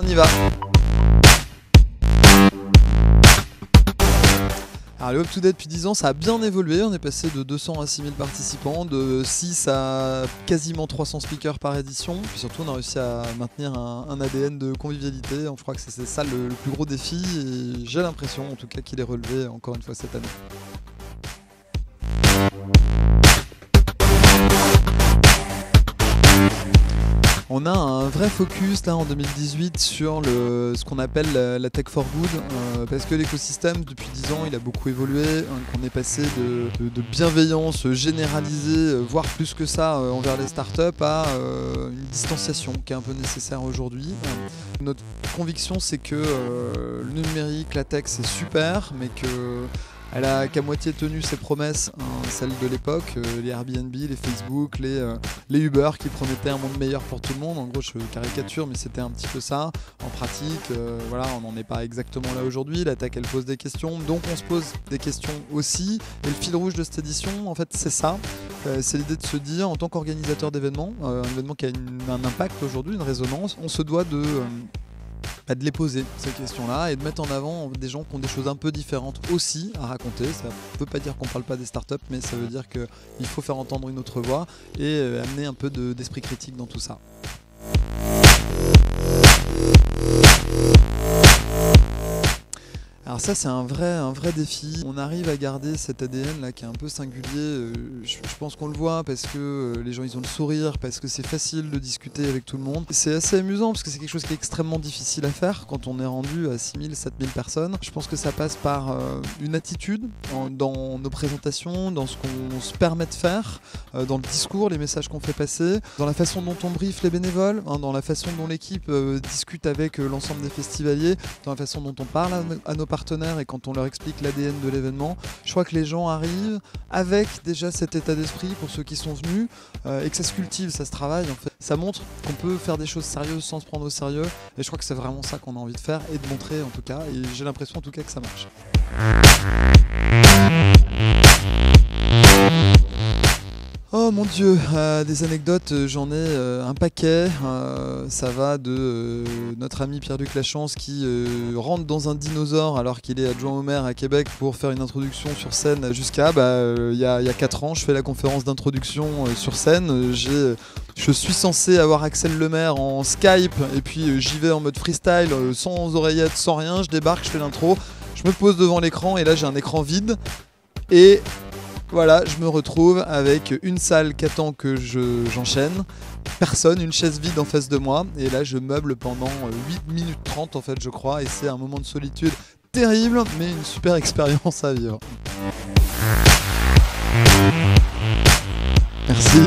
On y va. Alors le Up2Date depuis 10 ans, ça a bien évolué, on est passé de 200 à 6000 participants, de 6 à quasiment 300 speakers par édition, puis surtout on a réussi à maintenir un ADN de convivialité, donc je crois que c'est ça le plus gros défi, et j'ai l'impression en tout cas qu'il est relevé encore une fois cette année. On a un vrai focus là en 2018 sur ce qu'on appelle la tech for good, parce que l'écosystème depuis 10 ans il a beaucoup évolué, qu'on est passé de bienveillance généralisée, voire plus que ça envers les startups, à une distanciation qui est un peu nécessaire aujourd'hui. Notre conviction c'est que le numérique, la tech c'est super, mais elle a qu'à moitié tenu ses promesses, celles de l'époque, les Airbnb, les Facebook, les Uber qui promettaient un monde meilleur pour tout le monde. En gros, je caricature, mais c'était un petit peu ça. En pratique, voilà, on n'en est pas exactement là aujourd'hui. La tech, elle pose des questions, donc on se pose des questions aussi. Et le fil rouge de cette édition, en fait, c'est ça. C'est l'idée de se dire, en tant qu'organisateur d'événements, un événement qui a un impact aujourd'hui, une résonance, on se doit de les poser, ces questions-là, et de mettre en avant des gens qui ont des choses un peu différentes aussi à raconter. Ça ne veut pas dire qu'on ne parle pas des startups, mais ça veut dire qu'il faut faire entendre une autre voix et amener un peu d'esprit critique dans tout ça. Alors ça c'est un vrai défi. On arrive à garder cet ADN là qui est un peu singulier. Je pense qu'on le voit parce que les gens ils ont le sourire, parce que c'est facile de discuter avec tout le monde. C'est assez amusant parce que c'est quelque chose qui est extrêmement difficile à faire quand on est rendu à 6000, 7000 personnes. Je pense que ça passe par une attitude dans nos présentations, dans ce qu'on se permet de faire, dans le discours, les messages qu'on fait passer, dans la façon dont on briefe les bénévoles, dans la façon dont l'équipe discute avec l'ensemble des festivaliers, dans la façon dont on parle à nos partenaires et quand on leur explique l'ADN de l'événement. Je crois que les gens arrivent avec déjà cet état d'esprit pour ceux qui sont venus et que ça se cultive, ça se travaille en fait. Ça montre qu'on peut faire des choses sérieuses sans se prendre au sérieux et je crois que c'est vraiment ça qu'on a envie de faire et de montrer en tout cas, et j'ai l'impression en tout cas que ça marche. Oh mon Dieu, des anecdotes, j'en ai un paquet. Ça va de notre ami Pierre-Luc Lachance qui rentre dans un dinosaure alors qu'il est adjoint au maire à Québec pour faire une introduction sur scène, jusqu'à il y a 4 ans, je fais la conférence d'introduction sur scène. Je suis censé avoir Axel Lemaire en Skype et puis j'y vais en mode freestyle, sans oreillette, sans rien. Je débarque, je fais l'intro, je me pose devant l'écran et là j'ai un écran vide et voilà, je me retrouve avec une salle qui attend que j'enchaîne, personne, une chaise vide en face de moi, et là je meuble pendant 8 minutes 30 en fait je crois, et c'est un moment de solitude terrible, mais une super expérience à vivre. Merci.